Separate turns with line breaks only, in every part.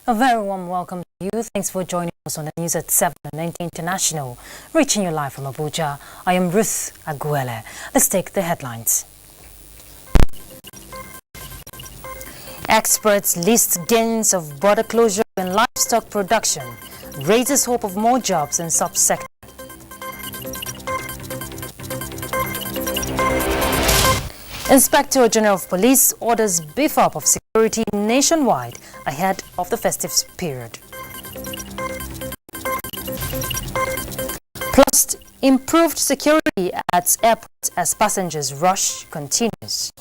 A very warm welcome to you. Thanks for joining us on the news at 7 on 19 International. Reaching you live from Abuja, I am Ruth Aguele. Let's take the headlines. Experts list gains of border closure and livestock production. Raises hope of more jobs in subsector. Inspector General of Police orders beef up of security nationwide ahead of the festive period. Plus, improved security at airports as passengers rush continues.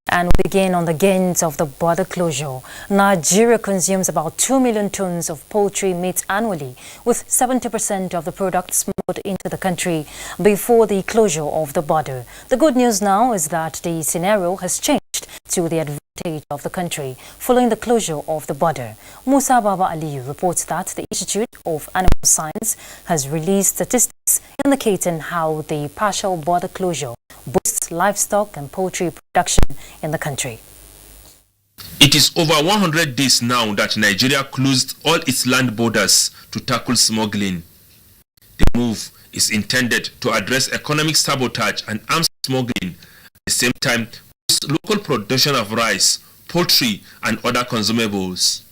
And we begin on the gains of the border closure. Nigeria consumes about 2 million tons of poultry meat annually, with 70% of the product smuggled into the country before the closure of the border. The good news now is that the scenario has changed to the advantage of the country following the closure of the border. Musa Baba Aliyu reports that the Institute of Animal Science has released statistics indicating how the partial border closure boosts livestock and poultry production in the country.
It is over 100 days now that Nigeria closed all its land borders to tackle smuggling. The move is intended to address economic sabotage and arms smuggling, at the same time boost local production of rice, poultry and other consumables.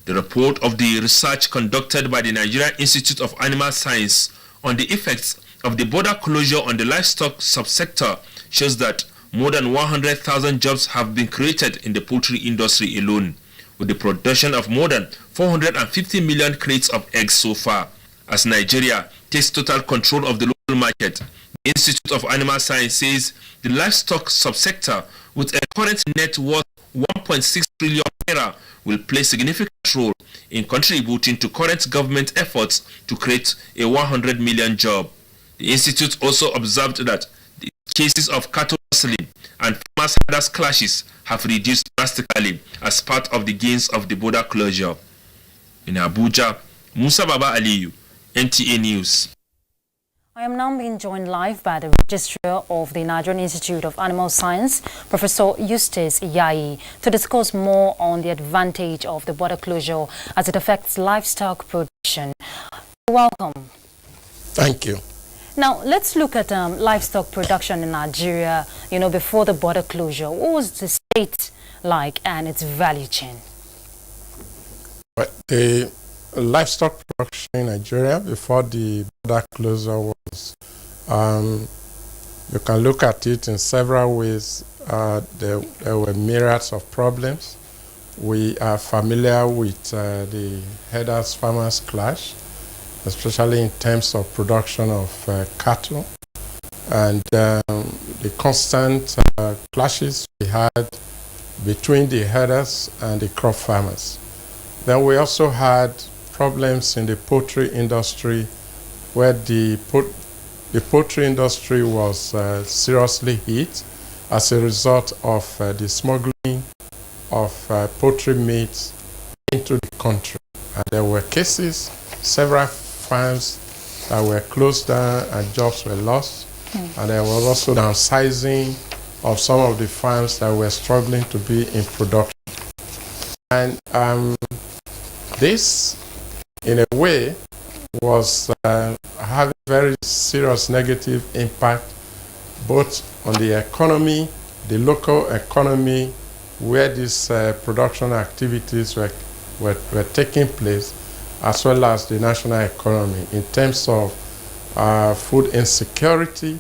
The report of the research conducted by the Nigeria Institute of Animal Science on the effects of the border closure on the livestock subsector shows that more than 100,000 jobs have been created in the poultry industry alone, with the production of more than 450 million crates of eggs so far. As Nigeria takes total control of the local market, the Institute of Animal Science says the livestock subsector, with a current net worth 1.6 trillion naira, will play a significant role in contributing to current government efforts to create a 100 million job. The Institute also observed that the cases of cattle rustling and farmers-herders clashes have reduced drastically as part of the gains of the border closure. In Abuja, Musa Baba Aliyu, NTA News.
I am now being joined live by the Registrar of the Nigerian Institute of Animal Science, Professor Eustace Iyayi, to discuss more on the advantage of the border closure as it affects livestock production. Welcome.
Thank you.
Now, let's look at livestock production in Nigeria, before the border closure. What was the state like and its value chain?
The livestock production in Nigeria before the border closure was, you can look at it in several ways. There were myriads of problems. We are familiar with the herders-farmers clash, especially in terms of production of cattle, and the constant clashes we had between the herders and the crop farmers. Then we also had problems in the poultry industry, where the poultry industry was seriously hit as a result of the smuggling of poultry meat into the country. And there were cases, several farms that were closed down and jobs were lost. And there was also downsizing of some of the farms that were struggling to be in production. And this, in a way, was having very serious negative impact both on the economy, the local economy, where these production activities were taking place, as well as the national economy in terms of food insecurity,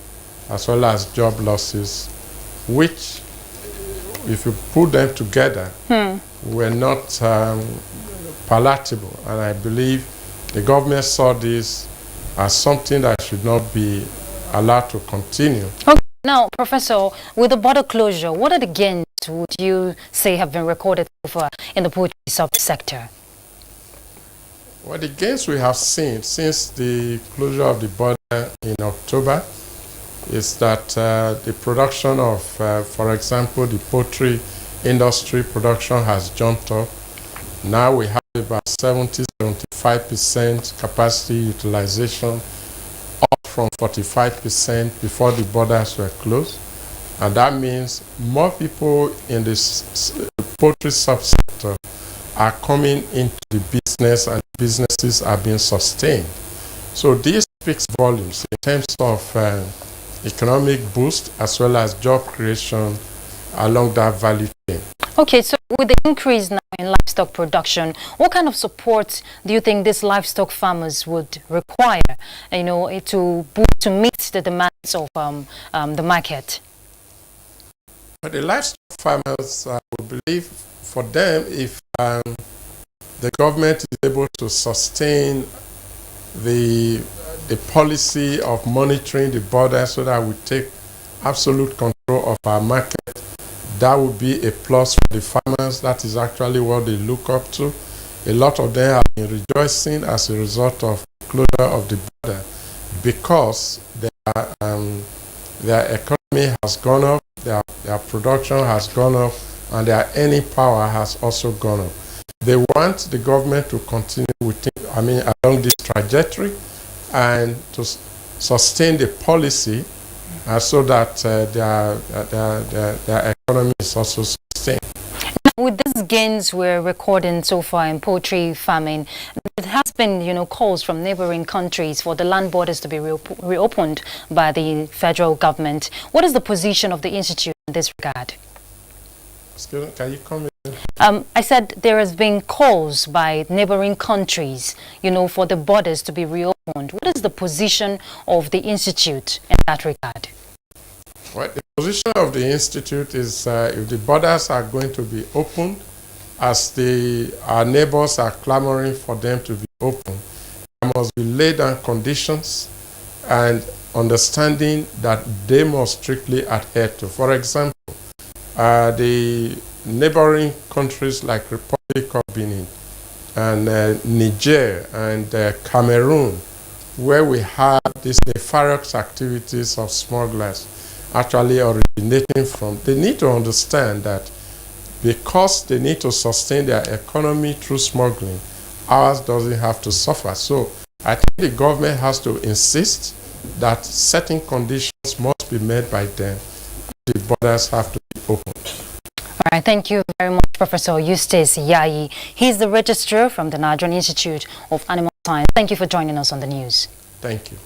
as well as job losses, which, if you put them together, were not palatable. And I believe the government saw this as something that should not be allowed to continue.
Okay. Now, Professor, with the border closure, what are the gains would you say have been recorded so far in the poultry subsector?
Well, the gains we have seen since the closure of the border in October is that the production of, for example, the poultry industry production has jumped up. Now we have about 70–75% capacity utilization, up from 45% before the borders were closed. And that means more people in this poultry subsector are coming into the business, and businesses are being sustained. So this speaks volumes in terms of economic boost as well as job creation along that value chain.
Okay, so with the increase now in livestock production, what kind of support do you think these livestock farmers would require, to meet the demands of the market?
But the livestock farmers, I believe, for them, if the government is able to sustain the policy of monitoring the border so that we take absolute control of our market, that would be a plus for the farmers. That is actually what they look up to. A lot of them have been rejoicing as a result of closure of the border because their economy has gone up, their production has gone up, and their earning power has also gone up. They want the government to continue along this trajectory and to sustain the policy so that their economy is also sustained.
Now, with these gains we're recording so far in poultry farming, there has been, calls from neighboring countries for the land borders to be reopened by the federal government. What is the position of the institute in this regard?
Excuse me, can you come in?
I said there has been calls by neighboring countries, for the borders to be reopened. What is the position of the institute in that regard?
Well, the position of the institute is if the borders are going to be opened, as our neighbors are clamoring for them to be open, there must be laid down conditions and understanding that they must strictly adhere to. For example, the neighboring countries like Republic of Benin and Niger and Cameroon, where we have these nefarious activities of smugglers actually originating from, they need to understand that because they need to sustain their economy through smuggling, ours doesn't have to suffer. So I think the government has to insist that certain conditions must be met by them. The borders have to be opened.
All right, thank you very much, Professor Eustace Yayi. He's the registrar from the Nigerian Institute of Animal Science. Thank you for joining us on the news.
Thank you.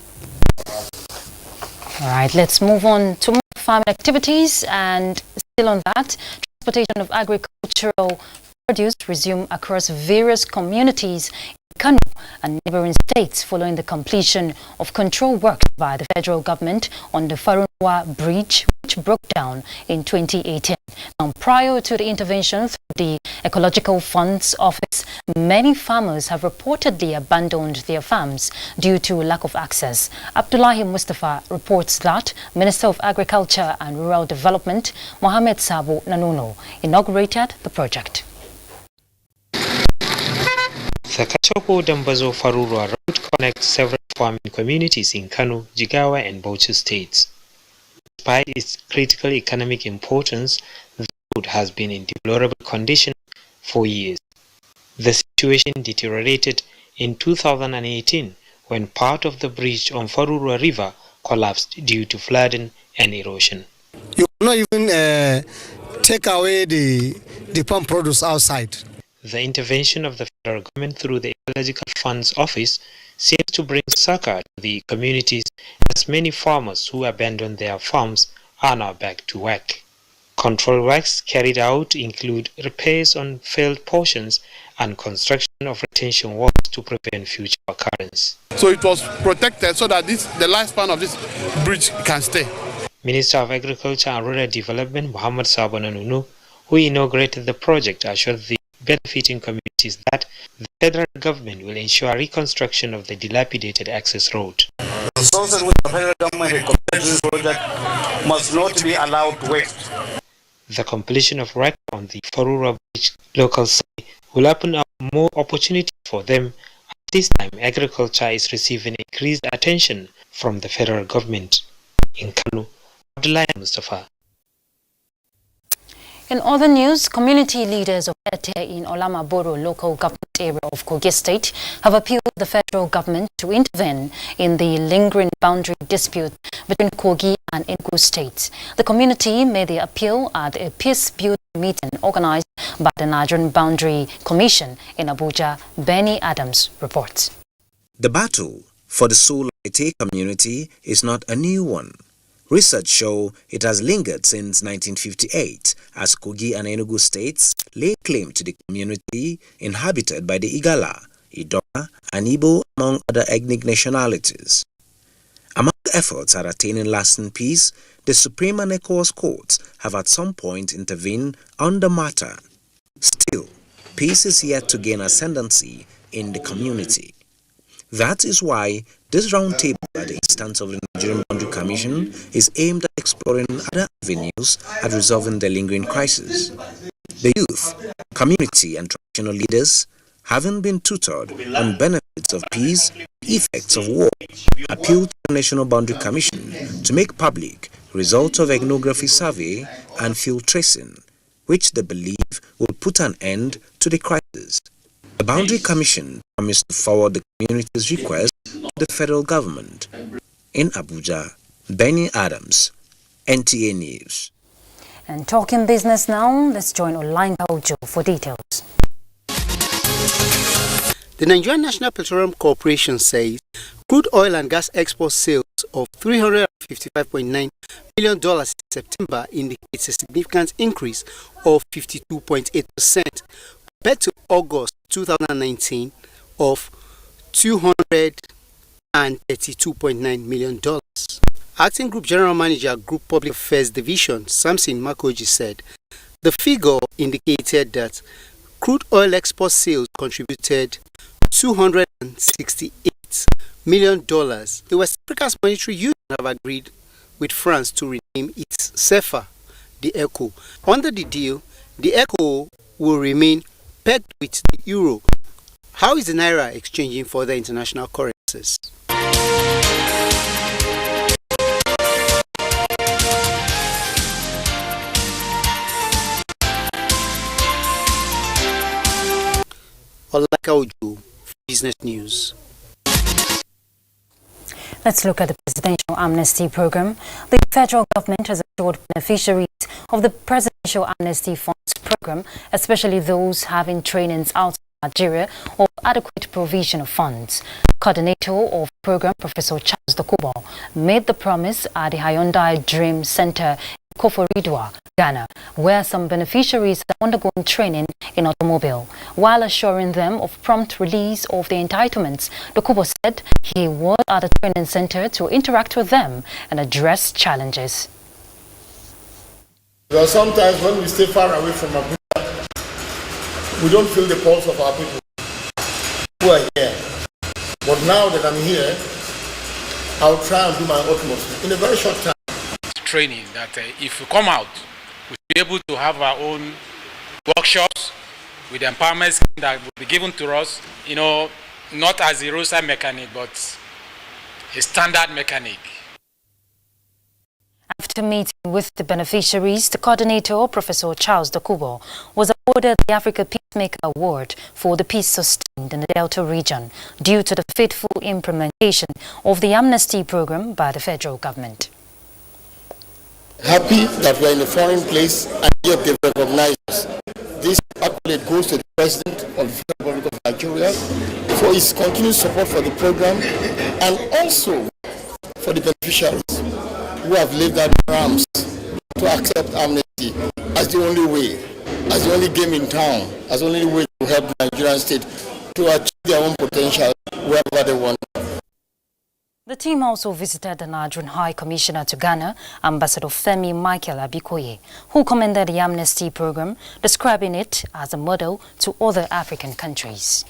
All right, let's move on to more farming activities, and still on that, transportation of agricultural produce resumed across various communities in Kano and neighboring states following the completion of control works by the federal government on the Farunwa Bridge, which broke down in 2018. Now, prior to the intervention through the Ecological Funds Office, many farmers have reportedly abandoned their farms due to lack of access. Abdullahi Mustafa reports that Minister of Agriculture and Rural Development, Mohamed Sabo Nanuno, inaugurated the project.
The Kachoko-Dambazo Farurwa road connects several farming communities in Kano, Jigawa and Bauchi states. Despite its critical economic importance, the road has been in deplorable condition for years. The situation deteriorated in 2018 when part of the bridge on Farurwa River collapsed due to flooding and erosion.
You cannot even take away the farm produce outside.
The intervention of the federal government through the Ecological Funds Office seems to bring succor to the communities, as many farmers who abandoned their farms are now back to work. Control works carried out include repairs on failed portions and construction of retention walls to prevent future occurrence.
So it was protected so that the lifespan of this bridge can stay.
Minister of Agriculture and Rural Development Mohamed Sabo Nanuno, who inaugurated the project, assured the benefiting communities that the federal government will ensure reconstruction of the dilapidated access road.
The resources which the federal government has committed to this project must not be allowed to waste.
The completion of work on the Farurwa Bridge local say will open up more opportunities for them. At this time, agriculture is receiving increased attention from the federal government. In Kano, Abdullahi Mustafa.
In other news, community leaders of Ete in Olamaboro local government area of Kogi State have appealed the federal government to intervene in the lingering boundary dispute between Kogi and Enugu states. The community made the appeal at a peace-building meeting organized by the Nigerian Boundary Commission in Abuja. Benny Adams reports.
The battle for the soul of the Ete community is not a new one. Research show it has lingered since 1958 as Kogi and Enugu states lay claim to the community inhabited by the Igala, Idoma and Igbo among other ethnic nationalities. Among efforts at attaining lasting peace, the Supreme and ECOWAS courts have at some point intervened on the matter. Still, peace is yet to gain ascendancy in the community. That is why this roundtable at the instance of the Nigerian Boundary Commission is aimed at exploring other avenues at resolving the lingering crisis. The youth, community and traditional leaders, having been tutored on benefits of peace, effects of war, appeal to the National Boundary Commission to make public results of ethnography survey and field tracing, which they believe will put an end to the crisis. The Boundary Commission promised to forward the community's request to the federal government. In Abuja, Benny Adams, NTA News.
And talking business now, let's join Olinka Ojo for details.
The Nigerian National Petroleum Corporation says crude oil and gas export sales of $355.9 million in September indicates a significant increase of 52.8% compared to August 2019 of $232.9 million. Acting Group General Manager, Group Public Affairs Division, Samson Makoji said the figure indicated that crude oil export sales contributed $268 million. The West Africa's Monetary Union have agreed with France to rename its CFA, the ECO. Under the deal, the ECO will remain pegged with the euro. How is the Naira exchanging for the international currencies? Olaka Ojo, Business News.
Let's look at the presidential amnesty program. The federal government has assured beneficiaries of the presidential amnesty funds program, especially those having trainings outside Nigeria, of adequate provision of funds. Coordinator of the program, Professor Charles Dokubo, made the promise at the Hyundai Dream Center in Koforidua, Ghana, where some beneficiaries are undergoing training in automobile. While assuring them of prompt release of their entitlements, Dokubo said he was at the training center to interact with them and address challenges.
There are sometimes when we stay far away from Abuja, we don't feel the pulse of our people who are here. But now that I'm here, I'll try and do my utmost in a very short time.
Training that if we come out, we'll be able to have our own workshops with the empowerment scheme that will be given to us, not as a roadside mechanic, but a standard mechanic.
After meeting with the beneficiaries, the coordinator, Professor Charles Dokubo, was awarded the Africa Peacemaker Award for the peace sustained in the Delta region due to the faithful implementation of the amnesty program by the federal government.
Happy that we are in a foreign place and yet they recognize us. This accolade goes to the President of the Federal Republic of Nigeria for his continued support for the program and also for the beneficiaries who have laid down their arms to accept amnesty as the only way, as the only game in town, as the only way to help the Nigerian state to achieve their own potential wherever they want.
The team also visited the Nigerian High Commissioner to Ghana, Ambassador Femi Michael Abikoye, who commended the amnesty program, describing it as a model to other African countries.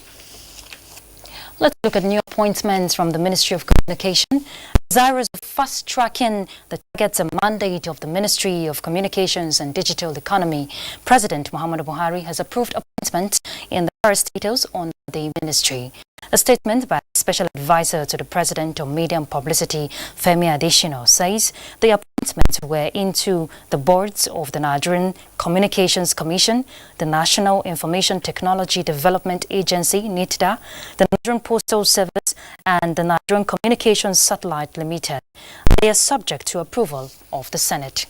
Let's look at new appointments from the Ministry of Communication. Desirous of fast-tracking the targets and mandate of the Ministry of Communications and Digital Economy, President Muhammadu Buhari has approved appointments in the parastatals on the ministry. A statement by Special Advisor to the President on Media and Publicity, Femi Adesina, says the appointments were into the boards of the Nigerian Communications Commission, the National Information Technology Development Agency, NITDA, the Nigerian Postal Service, and the Nigerian Communications Satellite Limited. They are subject to approval of the Senate.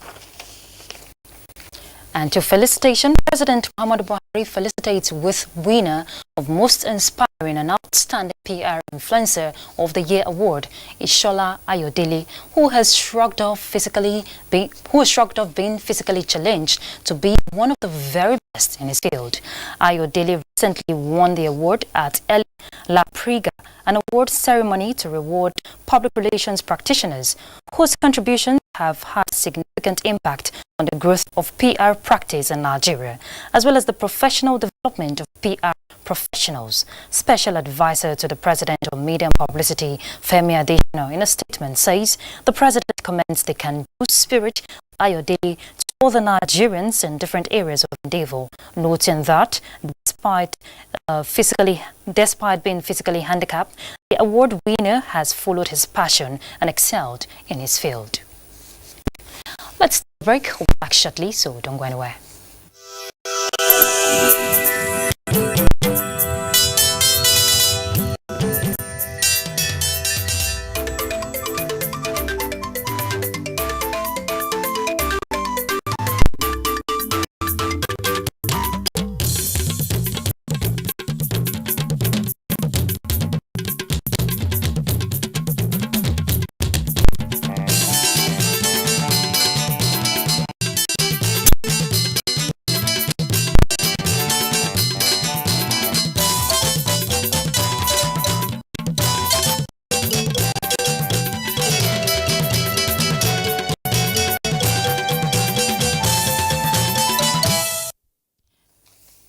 And to felicitation, President Muhammadu Buhari felicitates with winner of Most Inspiring and Outstanding PR Influencer of the Year award, Ishola Ayodele, who has shrugged off being physically challenged to be one of the very best in his field. Ayodele recently won the award at El La Priga, an award ceremony to reward public relations practitioners whose contributions have had significant impact on the growth of PR practice in Nigeria, as well as the professional development of PR professionals. Special Advisor to the President on Media and Publicity, Femi Adesina, in a statement says the President commends the can-do spirit of Ayodele to all the Nigerians in different areas of endeavor, noting that despite being physically handicapped, the award winner has followed his passion and excelled in his field. Let's take a break. We'll be back shortly, so don't go anywhere.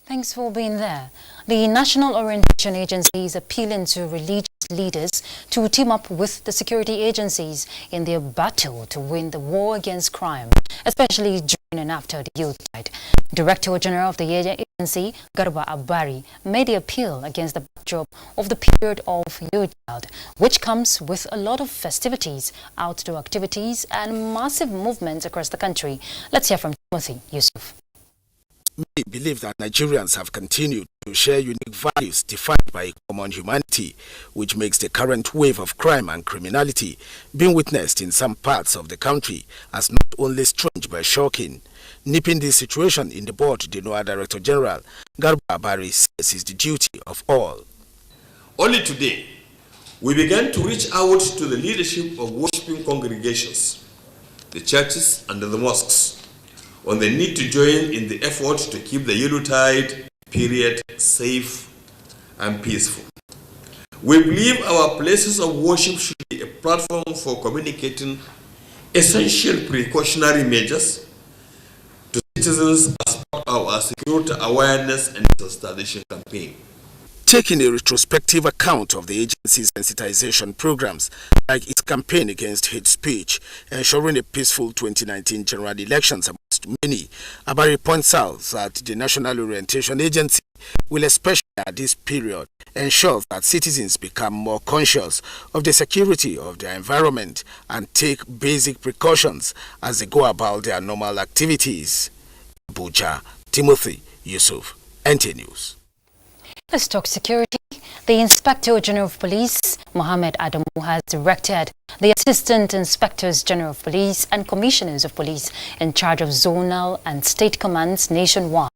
Thanks for being there. The National Orientation Agency is appealing to religious leaders to team up with the security agencies in their battle to win the war against crime, especially during and after the youth died. Director General of the agency, Garba Abari, made the appeal against the backdrop of the period of youth child, which comes with a lot of festivities, outdoor activities, and massive movements across the country. Let's hear from Timothy Yusuf.
We believe that Nigerians have continued to share unique values defined by common humanity, which makes the current wave of crime and criminality being witnessed in some parts of the country as not only strange but shocking. Nipping this situation in the bud, the NOAA Director General, Garba Abari, says is the duty of all.
Only today, we began to reach out to the leadership of worshiping congregations, the churches and the mosques, on the need to join in the effort to keep the Yuletide period safe and peaceful. We believe our places of worship should be a platform for communicating essential precautionary measures to citizens as part of our security awareness and sensitization campaign.
Taking a retrospective account of the agency's sensitization programs, like its campaign against hate speech, ensuring a peaceful 2019 general elections amongst many, Abari points out that the National Orientation Agency will, especially at this period, ensure that citizens become more conscious of the security of their environment and take basic precautions as they go about their normal activities. Abuja, Timothy Yusuf, NT News.
Let's talk security. The Inspector General of Police, Mohammed Adamu, has directed the Assistant Inspectors General of Police and Commissioners of Police in charge of zonal and state commands nationwide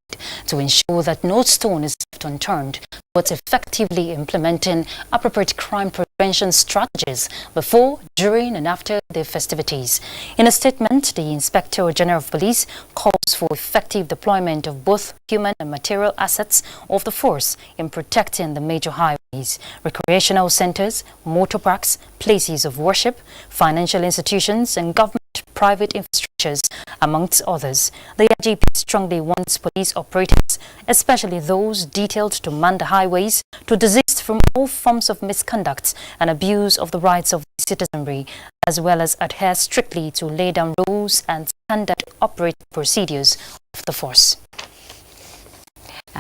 to ensure that no stone is left unturned towards effectively implementing appropriate crime prevention strategies before, during and after the festivities. In a statement, the Inspector General of Police calls for effective deployment of both human and material assets of the force in protecting the major highways, recreational centers, motor parks, places of worship, financial institutions and government-private infrastructures, amongst others. The IGP strongly wants police operators, especially those detailed to man the highways, to desist from all forms of misconduct and abuse of the rights of the citizenry, as well as adhere strictly to lay down rules and standard operating procedures of the force.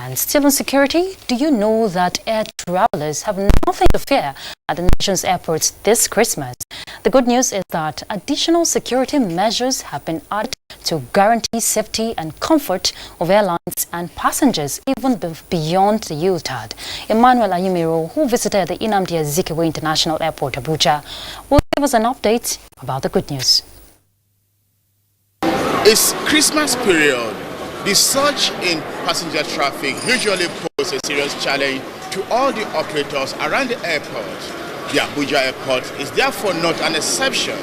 And still on security, do you know that air travelers have nothing to fear at the nation's airports this Christmas? The good news is that additional security measures have been added to guarantee safety and comfort of airlines and passengers even beyond the UTAD. Emmanuel Ayimiro, who visited the Nnamdi Azikiwe International Airport, Abuja, will give us an update about the good news.
It's Christmas period. The surge in passenger traffic usually poses a serious challenge to all the operators around the airport. The Abuja airport is therefore not an exception.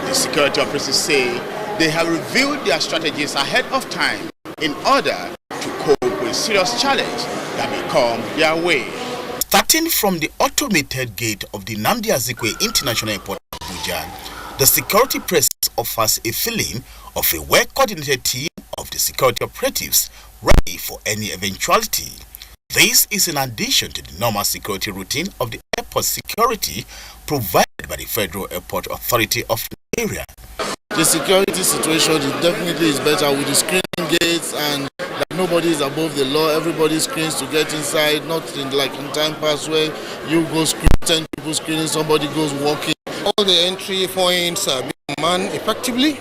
The security operators say they have reviewed their strategies ahead of time in order to cope with serious challenges that may come their way.
Starting from the automated gate of the Nnamdi Azikiwe International Airport, Abuja, the security presence offers a feeling of a well-coordinated team of the security operatives ready for any eventuality. This is in addition to the normal security routine of the airport security provided by the Federal Airport Authority of Nigeria.
The security situation definitely is better with the screening gates and that nobody is above the law. Everybody screens to get inside, not like in time past where you go screen 10 people screening, somebody goes walking.
All the entry points are being manned effectively,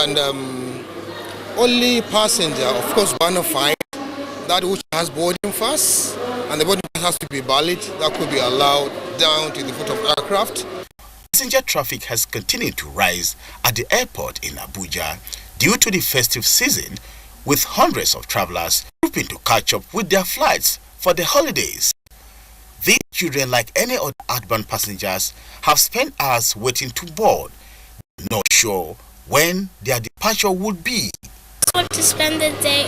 and only passenger, of course, bona fide, that which has boarding pass, and the boarding pass has to be valid, that could be allowed down to the foot of aircraft.
Passenger traffic has continued to rise at the airport in Abuja due to the festive season, with hundreds of travelers hoping to catch up with their flights for the holidays. These children, like any other outbound passengers, have spent hours waiting to board, not sure when their departure would be.
I want to spend the day,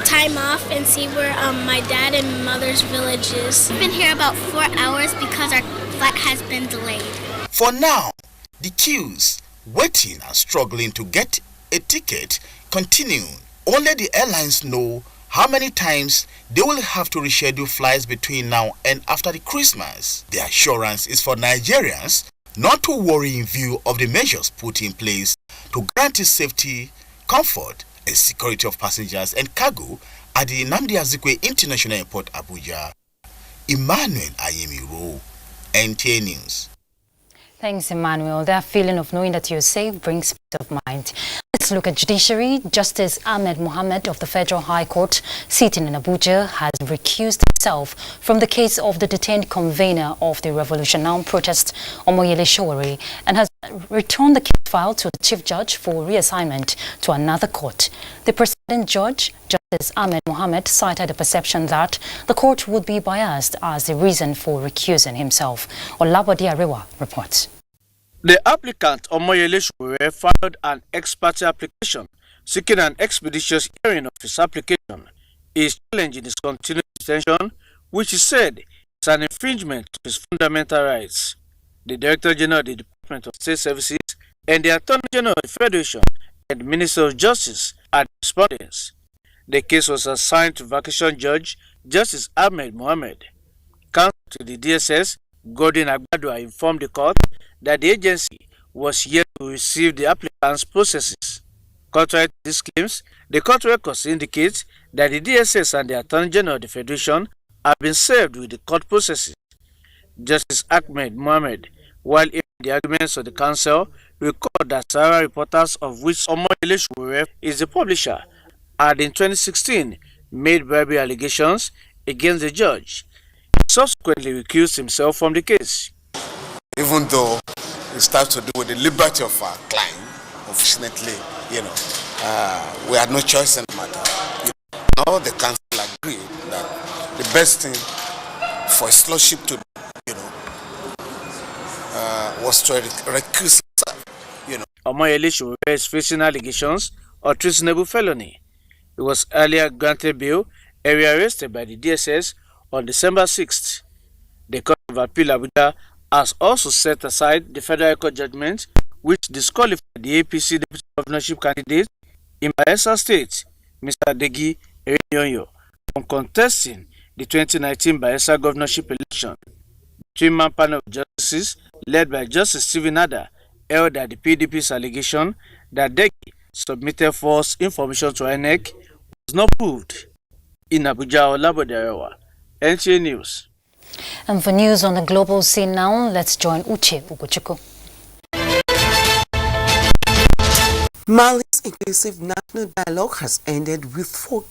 time off and see where my dad and mother's village is. We've been here about 4 hours because our flight has been delayed.
For now, the queues, waiting and struggling to get a ticket continue. Only the airlines know how many times they will have to reschedule flights between now and after the Christmas. The assurance is for Nigerians not to worry in view of the measures put in place to guarantee safety, comfort, and security of passengers and cargo at the Nnamdi Azikiwe International Airport, Abuja. Emmanuel Ayimiro, NTA News.
Thanks, Emmanuel. That feeling of knowing that you're safe brings peace of mind. Let's look at judiciary. Justice Ahmed Mohammed of the Federal High Court, sitting in Abuja, has recused himself from the case of the detained convener of the Revolution Now protest, Omoyele Sowore, and has returned the case file to the Chief Judge for reassignment to another court. The presiding judge, Justice Ahmed Mohammed, cited the perception that the court would be biased as the reason for recusing himself. Olabode Arewa reports.
The applicant, Omoyele Sowore, filed an ex parte application seeking an expeditious hearing of his application. He is challenging his continued detention, which he said is an infringement of his fundamental rights. The Director General of the Department of State Services and the Attorney General of the Federation and Minister of Justice are the respondents. The case was assigned to Vacation Judge Justice Ahmed Mohammed. Counsel to the DSS, Godwin Agbadua, informed the court that the agency was yet to receive the applicant's processes. Contrary to these claims, the court records indicate that the DSS and the Attorney General of the Federation have been served with the court processes. Justice Ahmed Mohammed, while hearing the arguments of the counsel, recalled that Sahara Reporters, of which Omoyele Sowore is the publisher, had in 2016 made bribery allegations against the judge. He subsequently recused himself from the case.
Even though it starts to do with the liberty of our client, unfortunately, we had no choice in the matter. All the council agreed that the best thing for his lordship to do, was to recuse himself.
Omoyele Sowore is facing allegations of treasonable felony. He was earlier granted bail and rearrested by the DSS on December 6th. The Court of Appeal Abuja has also set aside the Federal Court judgment which disqualified the APC deputy governorship candidate in Bayelsa State, Mr. Degi Erenyoyo, from contesting the 2019 Bayelsa governorship election. The three-man panel of justices, led by Justice Stephen Ada, held that the PDP's allegation that Degi submitted false information to INEC was not proved. In Abuja, Olabodayowa, NTA News.
And for news on the global scene now, let's join Uche Ugochukwu.
Mali's inclusive national dialogue has ended with 4